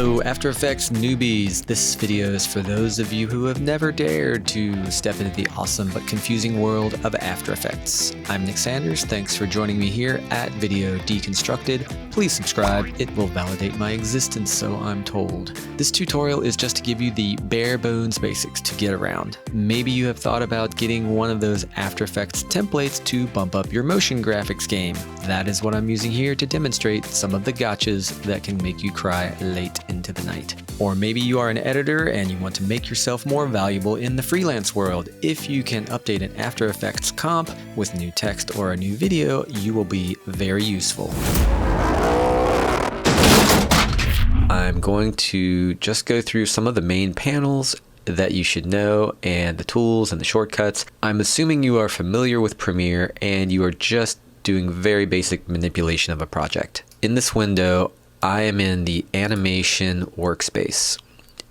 Hello, After Effects newbies. This video is for those of you who have never dared to step into the awesome but confusing world of After Effects. I'm Nick Sanders. Thanks for joining me here at Video Deconstructed. Please subscribe. It will validate my existence, so I'm told. This tutorial is just to give you the bare bones basics to get around. Maybe you have thought about getting one of those After Effects templates to bump up your motion graphics game. That is what I'm using here to demonstrate some of the gotchas that can make you cry late into the night. Or maybe you are an editor and you want to make yourself more valuable in the freelance world. If you can update an After Effects comp with new text or a new video, you will be very useful. I'm going to just go through some of the main panels that you should know and the tools and the shortcuts. I'm assuming you are familiar with Premiere and you are just doing very basic manipulation of a project. In this window, I am in the animation workspace,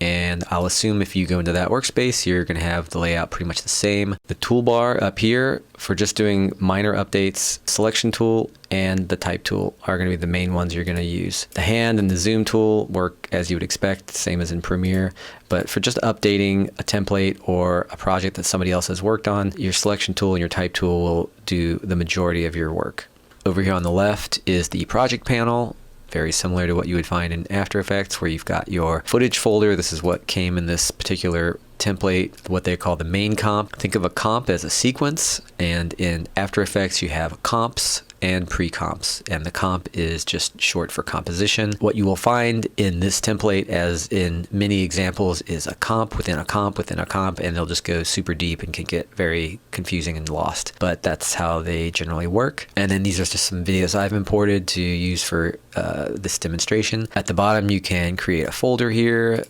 and I'll assume if you go into that workspace, you're going to have the layout pretty much the same. The toolbar up here for just doing minor updates, selection tool and the type tool are going to be the main ones you're going to use. The hand and the zoom tool work as you would expect, same as in Premiere, but for just updating a template or a project that somebody else has worked on, your selection tool and your type tool will do the majority of your work. Over here on the left is the project panel. Very similar to what you would find in After Effects, where you've got your footage folder. This is what came in this particular template, what they call the main comp. Think of a comp as a sequence, and in After Effects you have comps and pre-comps, and the comp is just short for composition. What you will find in this template, as in many examples, is a comp within a comp within a comp, and they'll just go super deep and can get very confusing and lost. But that's how they generally work. And then these are just some videos I've imported to use for this demonstration. At the bottom you can create a folder here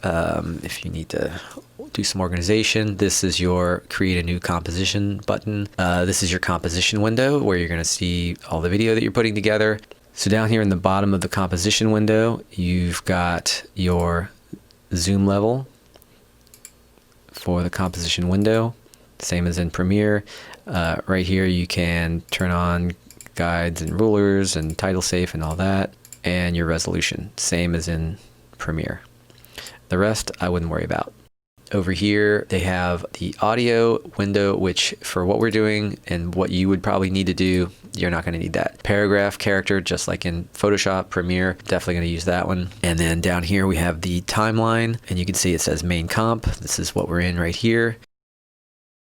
if you need to do some organization. This is your create a new composition button. This is your composition window where you're going to see all the video that you're putting together. So down here in the bottom of the composition window, you've got your zoom level for the composition window, same as in Premiere. Right here you can turn on guides and rulers and title safe and all that, and your resolution, same as in Premiere. The rest I wouldn't worry about. Over here, they have the audio window, which for what we're doing and what you would probably need to do, you're not going to need that. Paragraph, character, just like in Photoshop, Premiere, definitely going to use that one. And then down here, we have the timeline, and you can see it says main comp. This is what we're in right here.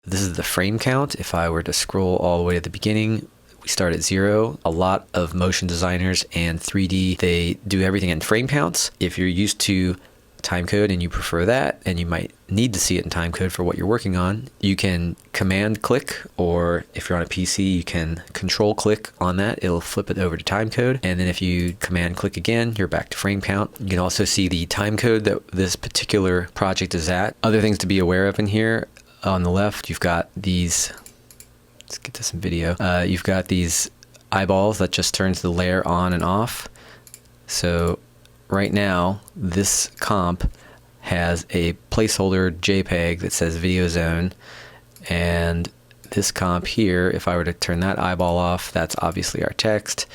This is the frame count. If I were to scroll all the way to the beginning, we start at 0. A lot of motion designers and 3D, they do everything in frame counts. If you're used to timecode and you prefer that, and you might need to see it in timecode for what you're working on, you can command click, or if you're on a PC, you can control click on that. It'll flip it over to timecode, and then if you command click again, you're back to frame count. You can also see the timecode that this particular project is at. Other things to be aware of in here, on the left, you've got these, let's get to some video. You've got these eyeballs that just turns the layer on and off. So right now, this comp has a placeholder JPEG that says video zone, and this comp here, if I were to turn that eyeball off, that's obviously our text.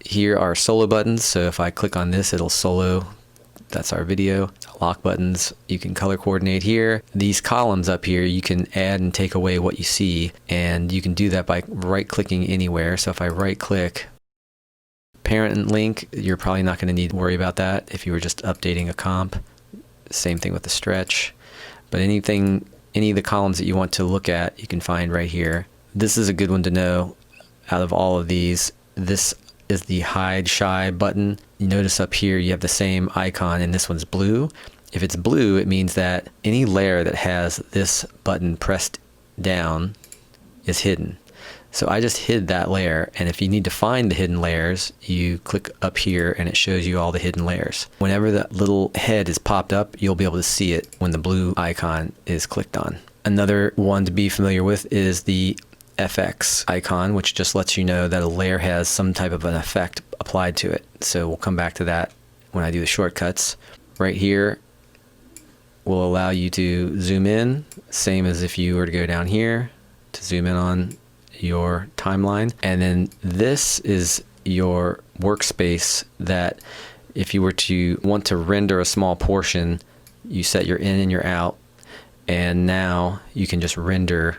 Here are solo buttons, so if I click on this, it'll solo, that's our video. Lock buttons, you can color coordinate here. These columns up here, you can add and take away what you see, and you can do that by right-clicking anywhere. So if I right-click, parent link, you're probably not going to need to worry about that if you were just updating a comp. Same thing with the stretch. But any of the columns that you want to look at, you can find right here. This is a good one to know out of all of these. This is the hide shy button. You notice up here you have the same icon, and this one's blue. If it's blue, it means that any layer that has this button pressed down is hidden. So I just hid that layer, and if you need to find the hidden layers, you click up here and it shows you all the hidden layers. Whenever the little head is popped up, you'll be able to see it when the blue icon is clicked on. Another one to be familiar with is the FX icon, which just lets you know that a layer has some type of an effect applied to it. So we'll come back to that when I do the shortcuts. Right here will allow you to zoom in, same as if you were to go down here to zoom in on your timeline. And then this is your workspace that If you were to want to render a small portion, you set your in and your out, and now you can just render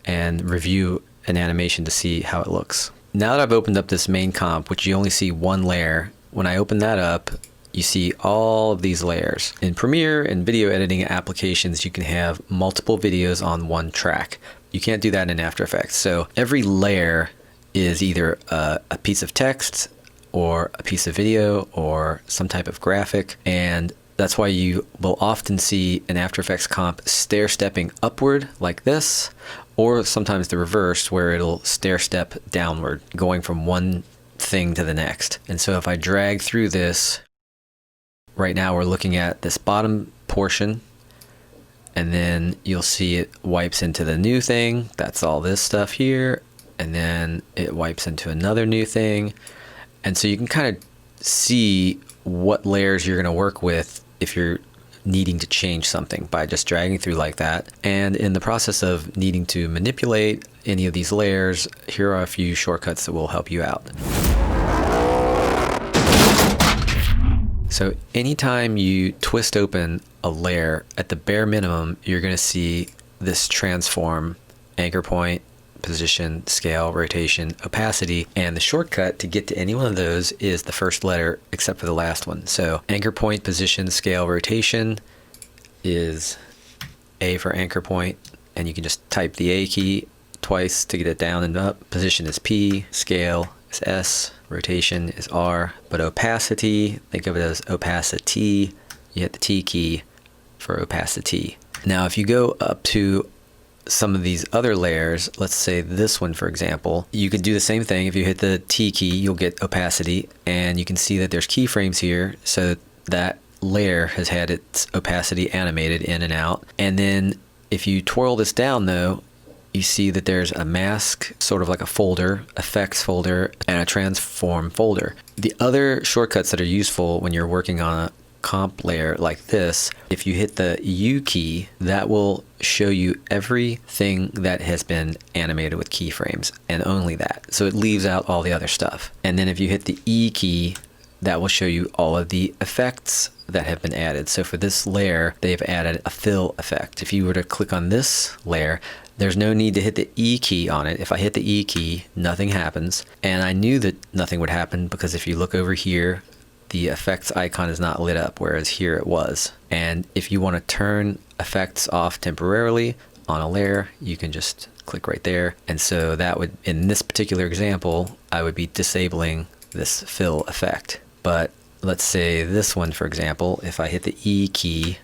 and review an animation to see how it looks. Now that I've opened up this main comp, which you only see one layer, when I open that up, you see all of these layers. In Premiere and video editing applications, you can have multiple videos on one track. You can't do that in After Effects. So every layer is either a piece of text or a piece of video or some type of graphic, and that's why you will often see an After Effects comp stair-stepping upward like this, or sometimes the reverse where it'll stair-step downward, going from one thing to the next. And so if I drag through this, right now we're looking at this bottom portion, and then you'll see it wipes into the new thing. That's all this stuff here, and then it wipes into another new thing. And so you can kind of see what layers you're going to work with if you're needing to change something by just dragging through like that. And in the process of needing to manipulate any of these layers, here are a few shortcuts that will help you out. So anytime you twist open a layer, at the bare minimum, you're going to see this transform, anchor point, position, scale, rotation, opacity, and the shortcut to get to any one of those is the first letter except for the last one. So anchor point, position, scale, rotation is A for anchor point, and you can just type the A key twice to get it down and up. Position is P, scale is S, rotation is R, but opacity, think of it as opacity, you hit the T key for opacity. Now if you go up to some of these other layers, let's say this one for example, you could do the same thing. If you hit the T key, you'll get opacity, and you can see that there's keyframes here, so that layer has had its opacity animated in and out. And then if you twirl this down though, you see that there's a mask, sort of like a folder, effects folder, and a transform folder. The other shortcuts that are useful when you're working on a comp layer like this, if you hit the U key, that will show you everything that has been animated with keyframes, and only that. So it leaves out all the other stuff. And then if you hit the E key, that will show you all of the effects that have been added. So for this layer, they've added a fill effect. If you were to click on this layer, there's no need to hit the E key on it. If I hit the E key, nothing happens. And I knew that nothing would happen because if you look over here, the effects icon is not lit up, whereas here it was. And if you want to turn effects off temporarily on a layer, you can just click right there. And so that would, in this particular example, I would be disabling this fill effect. But let's say this one, for example, if I hit the E key,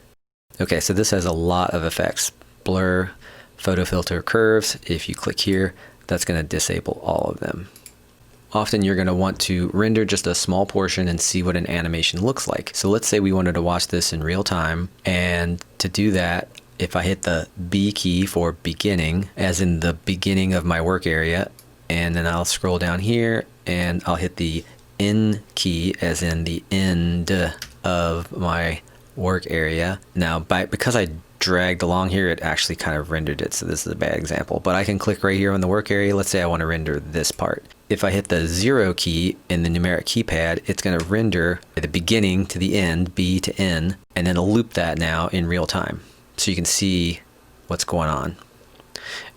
okay, so this has a lot of effects. Blur, photo filter, curves. If you click here, that's going to disable all of them. Often you're going to want to render just a small portion and see what an animation looks like. So let's say we wanted to watch this in real time, and to do that, if I hit the B key for beginning, as in the beginning of my work area, and then I'll scroll down here and I'll hit the N key as in the end of my work area. Now because I dragged along here, it actually kind of rendered it, so this is a bad example, but I can click right here on the work area. Let's say I want to render this part. If I hit the 0 key in the numeric keypad, it's going to render the beginning to the end, B to N, and then it'll loop that now in real time, so you can see what's going on.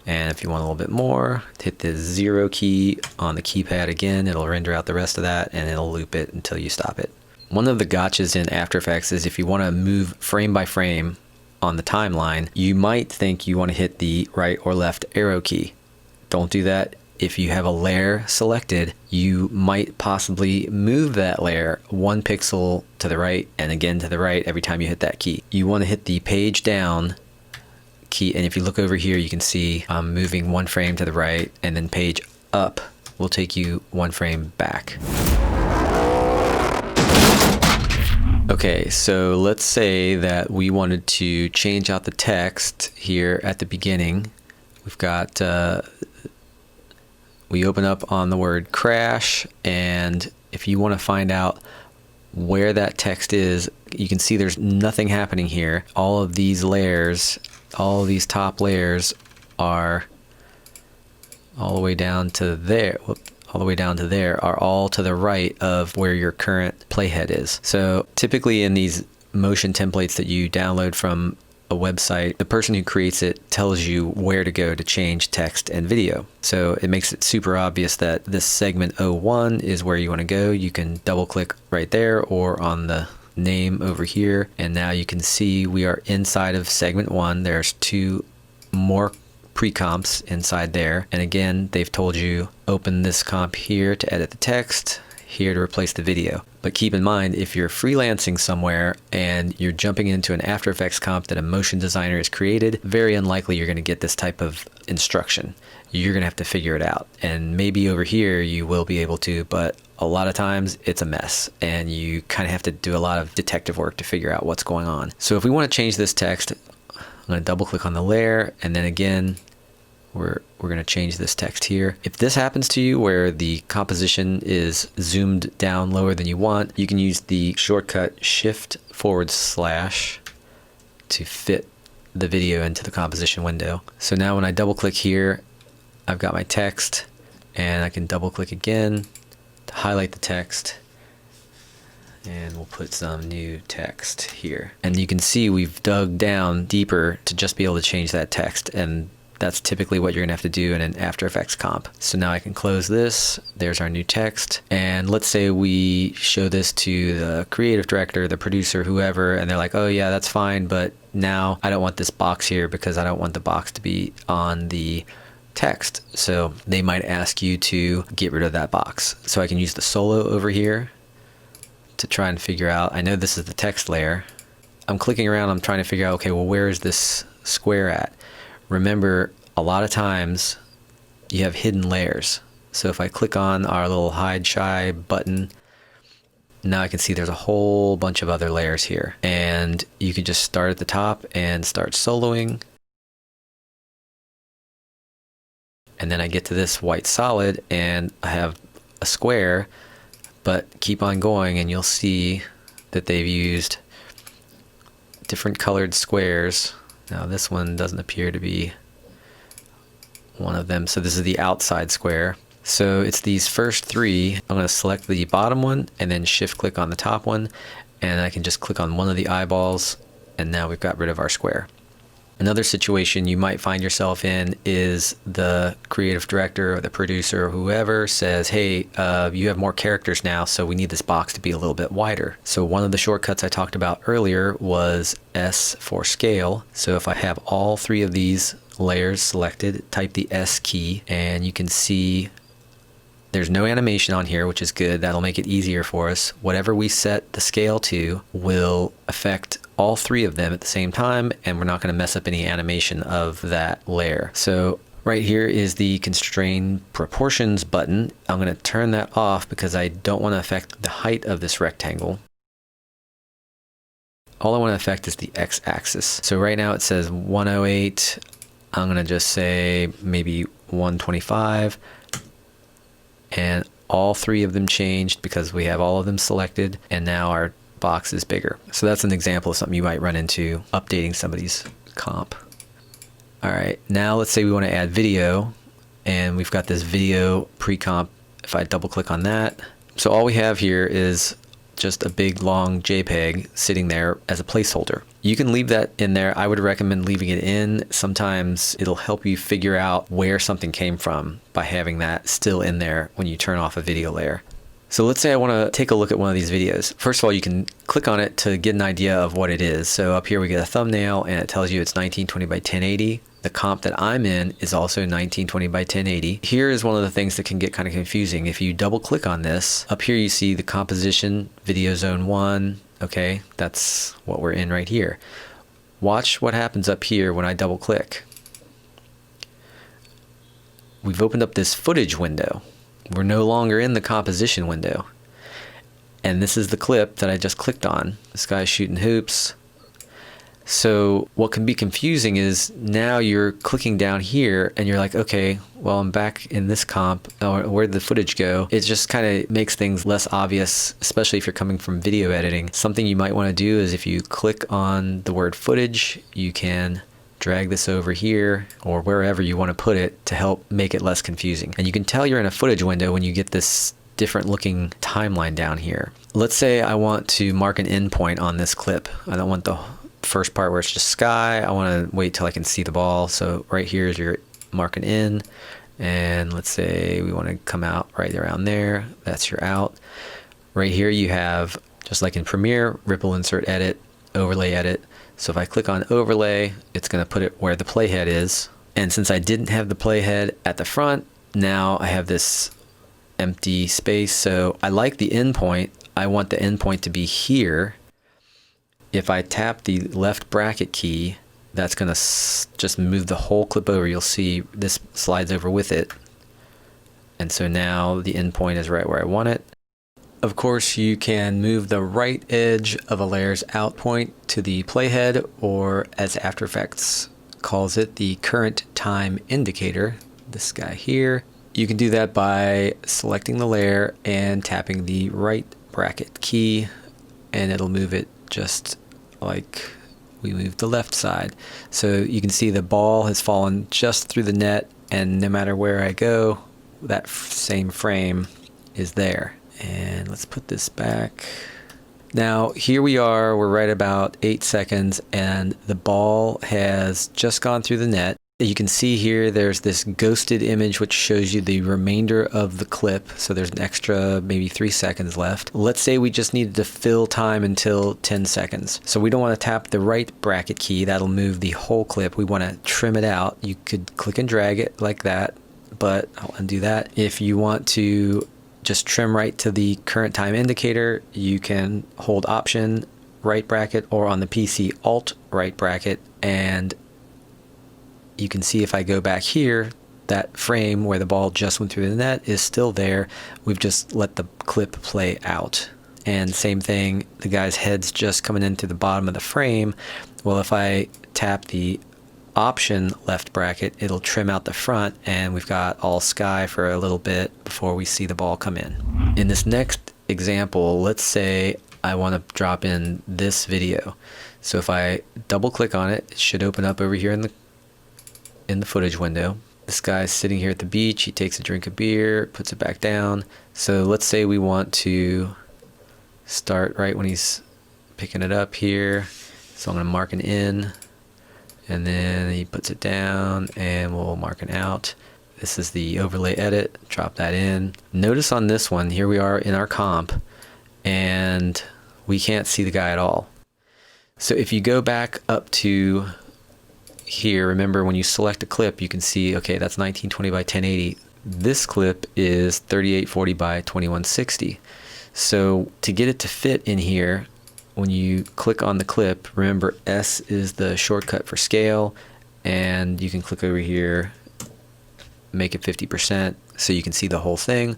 And if you want a little bit more, hit the 0 key on the keypad again, it'll render out the rest of that, and it'll loop it until you stop it. One of the gotchas in After Effects is if you want to move frame by frame on the timeline, you might think you want to hit the right or left arrow key. Don't do that. If you have a layer selected, you might possibly move that layer 1 pixel to the right and again to the right every time you hit that key. You want to hit the page down key, and if you look over here, you can see I'm moving 1 frame to the right, and then page up will take you 1 frame back. Okay, so let's say that we wanted to change out the text here at the beginning. We've got, we open up on the word crash, and if you want to find out where that text is, you can see there's nothing happening here. All of these layers, all of these top layers are all the way down to there. all the way down to there are all to the right of where your current playhead is. So typically in these motion templates that you download from a website, the person who creates it tells you where to go to change text and video. So it makes it super obvious that this segment 01 is where you want to go. You can double click right there or on the name over here, and now you can see we are inside of segment 1. There's 2 more pre-comps inside there, and again they've told you open this comp here to edit the text, here to replace the video. But keep in mind, if you're freelancing somewhere and you're jumping into an After Effects comp that a motion designer has created, very unlikely you're going to get this type of instruction. You're going to have to figure it out. And maybe over here you will be able to, but a lot of times it's a mess and you kind of have to do a lot of detective work to figure out what's going on. So if we want to change this text, I'm going to double click on the layer, and then again, we're going to change this text here. If this happens to you where the composition is zoomed down lower than you want, you can use the shortcut Shift / to fit the video into the composition window. So now when I double click here, I've got my text, and I can double click again to highlight the text, and we'll put some new text here. And you can see we've dug down deeper to just be able to change that text, and that's typically what you're gonna have to do in an After Effects comp. So now I can close this. There's our new text. And let's say we show this to the creative director, the producer, whoever, and they're like, oh yeah, that's fine, but now I don't want this box here because I don't want the box to be on the text. So they might ask you to get rid of that box. So I can use the solo over here to try and figure out, I know this is the text layer. I'm clicking around, I'm trying to figure out, okay, well, where is this square at? Remember, a lot of times you have hidden layers. So if I click on our little hide shy button, now I can see there's a whole bunch of other layers here. And you can just start at the top and start soloing. And then I get to this white solid and I have a square, but keep on going and you'll see that they've used different colored squares. Now this one doesn't appear to be one of them. So this is the outside square. So it's these first 3. I'm going to select the bottom one and then shift click on the top one. And I can just click on one of the eyeballs. And now we've got rid of our square. Another situation you might find yourself in is the creative director or the producer or whoever says, hey, you have more characters now, so we need this box to be a little bit wider. So one of the shortcuts I talked about earlier was S for scale. So if I have all 3 of these layers selected, type the S key, and you can see there's no animation on here, which is good. That'll make it easier for us. Whatever we set the scale to will affect all 3 of them at the same time, and we're not going to mess up any animation of that layer. So right here is the constrain proportions button. I'm going to turn that off because I don't want to affect the height of this rectangle. All I want to affect is the x-axis. So right now it says 108. I'm going to just say maybe 125. And all 3 of them changed because we have all of them selected, and now our box is bigger. So that's an example of something you might run into updating somebody's comp. All right, now let's say we want to add video, and we've got this video pre-comp. If I double click on that, so all we have here is just a big long JPEG sitting there as a placeholder. You can leave that in there. I would recommend leaving it in. Sometimes it'll help you figure out where something came from by having that still in there when you turn off a video layer. So let's say I want to take a look at one of these videos. First of all, you can click on it to get an idea of what it is. So up here we get a thumbnail and it tells you it's 1920 by 1080. The comp that I'm in is also 1920 by 1080. Here is one of the things that can get kind of confusing. If you double click on this, up here you see the composition, video zone 1. Okay, that's what we're in right here. Watch what happens up here when I double click. We've opened up this footage window. We're no longer in the composition window. And this is the clip that I just clicked on. This guy's shooting hoops. So what can be confusing is now you're clicking down here and you're like, okay, well, I'm back in this comp. Or where'd the footage go? It just kind of makes things less obvious, especially if you're coming from video editing. Something you might want to do is if you click on the word footage, you can drag this over here or wherever you want to put it to help make it less confusing. And you can tell you're in a footage window when you get this different looking timeline down here. Let's say I want to mark an endpoint on this clip. I don't want the first part where it's just sky. I want to wait till I can see the ball. So right here is your mark an in. And let's say we want to come out right around there. That's your out. Right here you have, just like in Premiere, ripple, insert, edit, overlay, edit. So if I click on overlay, it's going to put it where the playhead is. And since I didn't have the playhead at the front, now I have this empty space. So I like the endpoint. I want the endpoint to be here. If I tap the left bracket key, that's going to just move the whole clip over. You'll see this slides over with it. And so now the endpoint is right where I want it. Of course, you can move the right edge of a layer's out point to the playhead, or as After Effects calls it, the current time indicator, this guy here. You can do that by selecting the layer and tapping the right bracket key, and it'll move it just like we moved the left side. So you can see the ball has fallen just through the net, and no matter where I go, that same frame is there. And let's put this back. Now here we are, we're right about 8 seconds, and the ball has just gone through the net. You can see here there's this ghosted image which shows you the remainder of the clip. So there's an extra maybe 3 seconds left. Let's say we just needed to fill time until 10 seconds. So we don't want to tap the right bracket key. That'll move the whole clip. We want to trim it out. You could click and drag it like that, but I'll undo that. If you want to just trim right to the current time indicator, you can hold Option right bracket, or on the PC Alt right bracket, and you can see if I go back here, that frame where the ball just went through the net is still there. We've just let the clip play out. And same thing, the guy's head's just coming into the bottom of the frame. Well, if I tap the Option left bracket, it'll trim out the front, and we've got all sky for a little bit before we see the ball come in. In this next example, let's say I want to drop in this video. So if I double click on it, it should open up over here in the footage window. This guy's sitting here at the beach. He takes a drink of beer, puts it back down. So let's say we want to start right when he's picking it up here. So I'm going to mark an in, and then he puts it down, and we'll mark an out. This is the overlay edit, drop that in. Notice on this one, here we are in our comp, and we can't see the guy at all. So if you go back up to here, remember when you select a clip, you can see, okay, that's 1920 by 1080. This clip is 3840 by 2160. So to get it to fit in here, when you click on the clip, remember S is the shortcut for scale, and you can click over here, make it 50% so you can see the whole thing.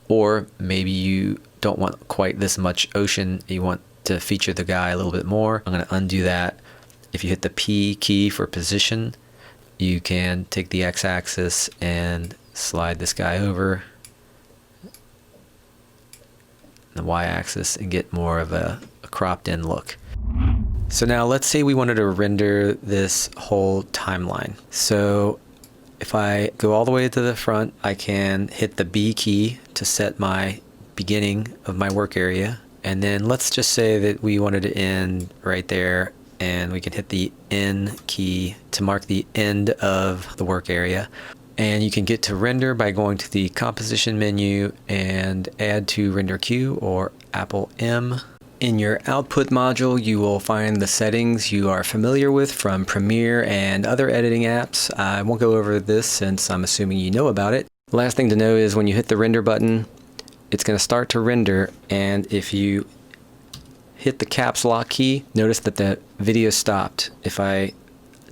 Or maybe you don't want quite this much ocean, you want to feature the guy a little bit more. I'm going to undo that. If you hit the P key for position, you can take the X-axis and slide this guy over the Y-axis and get more of a cropped in look. So now let's say we wanted to render this whole timeline. So if I go all the way to the front, I can hit the B key to set my beginning of my work area. And then let's just say that we wanted to end right there, and we can hit the N key to mark the end of the work area. And you can get to render by going to the composition menu and add to render queue or Apple M. In your output module, you will find the settings you are familiar with from Premiere and other editing apps. I won't go over this since I'm assuming you know about it. Last thing to know is when you hit the render button, it's going to start to render, and if you hit the caps lock key, notice that the video stopped. If I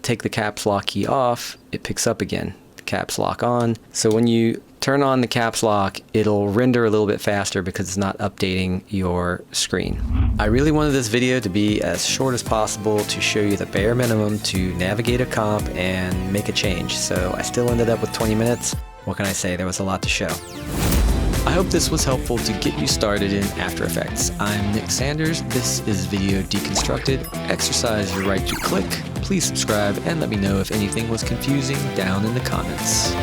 take the caps lock key off, it picks up again. Caps lock on. So when you turn on the caps lock, it'll render a little bit faster because it's not updating your screen. I really wanted this video to be as short as possible to show you the bare minimum to navigate a comp and make a change. So I still ended up with 20 minutes. What can I say? There was a lot to show. I hope this was helpful to get you started in After Effects. I'm Nick Sanders. This is Video Deconstructed. Exercise your right to click. Please subscribe and let me know if anything was confusing down in the comments.